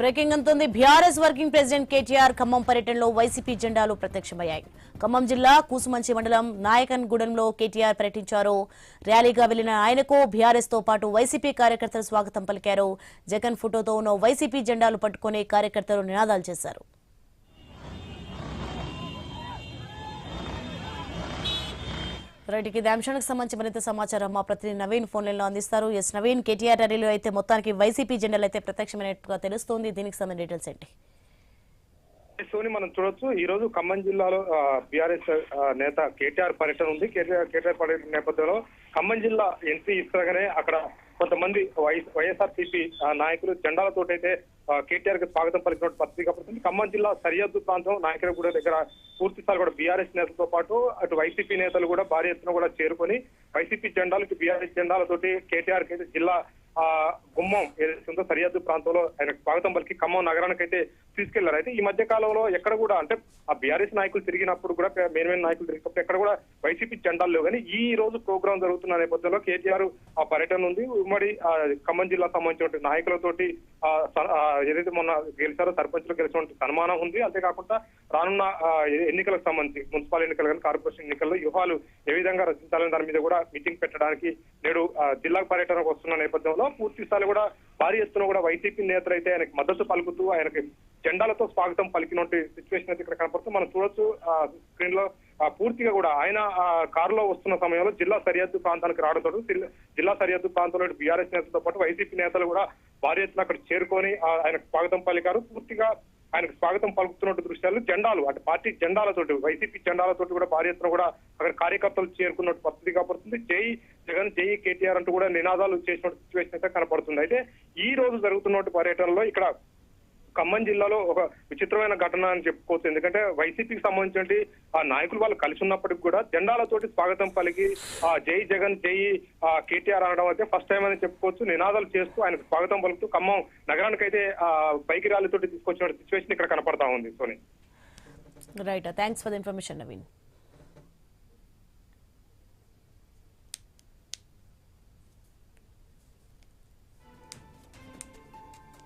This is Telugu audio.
బ్రేకింగ్ అంటుంది. BRS working president KTR Khammam పర్యటనలో వైసీపీ జెండాలు ప్రత్యక్షమయ్యాయి. ఖమ్మం జిల్లా కూసుమంచి మండలం నాయకన్గూడెంలో కేటీఆర్ పర్యటించారు. ర్యాలీగా వెళ్లిన ఆయనకు బీఆర్ఎస్ తో పాటు వైసీపీ కార్యకర్తలు స్వాగతం పలికారు. జగన్ ఫోటోతో ఉన్న వైసీపీ జెండాలు పట్టుకుని కార్యకర్తలు నినాదాలు చేశారు. రైట్కి ఇది అంశానికి సంబంధించి మరింత సమాచారం మా ప్రతినిధి నవీన్ ఫోన్ లైన్ లో అందిస్తారు. ఎస్ నవీన్, కేటీఆర్ ర్యాలీలో అయితే మొత్తానికి వైసీపీ జెండాలు అయితే ప్రత్యక్షమైనట్టుగా తెలుస్తోంది. దీనికి సంబంధించిన డీటెయిల్స్ ఏంటి? సోని మనం చూడొచ్చు, ఈ రోజు ఖమ్మం జిల్లాలో బీఆర్ఎస్ నేత కేటీఆర్ పర్యటన ఉంది. కేటీఆర్ పర్యటన నేపథ్యంలో ఖమ్మం జిల్లా ఎంట్రీ ఇస్తగానే అక్కడ కొంతమంది వైఎస్ఆర్సీపీ నాయకులు జెండాలతోటైతే కేటీఆర్ కి స్వాగతం పలికినట్టు పత్రిక పడుతుంది. ఖమ్మం జిల్లా సరిహద్దు ప్రాంతం నాయకులగూడ దగ్గర పూర్తి స్థాయి కూడా బీఆర్ఎస్ నేతలతో పాటు అటు వైసీపీ నేతలు కూడా భారీ ఎత్తున కూడా చేరుకొని వైసీపీ జెండాలకి బీఆర్ఎస్ జెండాలతోటి కేటీఆర్ కి అయితే జిల్లా గుమ్మం ఏదైతుందో సరిహద్దు ప్రాంతంలో ఆయన స్వాగతం పలికి ఖమ్మం నగరానికి అయితే తీసుకెళ్లారు. అయితే ఈ మధ్య కాలంలో ఎక్కడ కూడా అంటే ఆ బీఆర్ఎస్ నాయకులు తిరిగినప్పుడు కూడా మెయిన్ నాయకులు తిరిగినప్పుడు ఎక్కడ కూడా వైసీపీ జెండాలు లేవు. కానీ ఈ రోజు ప్రోగ్రాం జరుగుతున్న నేపథ్యంలో కేటీఆర్ ఆ పర్యటన ఉంది. ఉమ్మడి ఖమ్మం జిల్లా సంబంధించిన నాయకులతోటి ఏదైతే మొన్న గెలిచారో సర్పంచ్లు గెలిచినటువంటి సన్మానం ఉంది. అంతేకాకుండా రానున్న ఎన్నికలకు సంబంధించి మున్సిపల్ ఎన్నికలు కానీ కార్పొరేషన్ ఎన్నికల్లో వ్యూహాలు ఏ విధంగా రచించాలని దాని మీద కూడా మీటింగ్ పెట్టడానికి నేడు జిల్లా పర్యటనకు వస్తున్న నేపథ్యంలో పూర్తి స్థాయి కూడా భారీ ఎత్తున కూడా వైసీపీ నేతలు అయితే ఆయనకు మద్దతు పలుకుతూ ఆయనకి జెండాలతో స్వాగతం పలికినటువంటి సిచ్యువేషన్ అయితే ఇక్కడ కనపడుతుంది. మనం చూడొచ్చు స్క్రీన్ లో పూర్తిగా కూడా ఆయన కారులో వస్తున్న సమయంలో జిల్లా సరిహద్దు ప్రాంతానికి రావడంతో జిల్లా సరిహద్దు ప్రాంతంలో బీఆర్ఎస్ నేతలతో పాటు వైసీపీ నేతలు కూడా భారీ ఎత్తున అక్కడ చేరుకొని ఆయనకు స్వాగతం పలికారు. పూర్తిగా ఆయనకు స్వాగతం పలుకుతున్నట్టు దృశ్యాలు జెండాలు అటు పార్టీ జెండాలతోటి వైసీపీ జెండాలతోటి కూడా భారీ ఎత్తున కూడా అక్కడ కార్యకర్తలు చేరుకున్నట్టు పరిస్థితి కనపడుతుంది. జై జగన్ జై కేటీఆర్ అంటూ కూడా నినాదాలు చేసినట్టు సిచ్యువేషన్ అయితే కనపడుతుంది. అయితే ఈ రోజు జరుగుతున్నట్టు పర్యటనలో ఇక్కడ ఖమ్మం జిల్లాలో ఒక విచిత్రమైన ఘటన అని చెప్పుకోవచ్చు. ఎందుకంటే వైసీపీకి సంబంధించిన ఆ నాయకులు వాళ్ళు కలిసి ఉన్నప్పటికీ కూడా జెండాలతోటి స్వాగతం పలికి జై జగన్ జై కేటీఆర్ అనడం అయితే ఫస్ట్ టైం అని చెప్పుకోవచ్చు. నినాదాలు చేస్తూ ఆయనకు స్వాగతం పలుకుతూ ఖమ్మం నగరానికి అయితే బైక్ ర్యాలీతోటి తీసుకొచ్చిన సిచ్యువేషన్ ఇక్కడ కనపడతా ఉంది. సోని right, thanks for the information Naveen.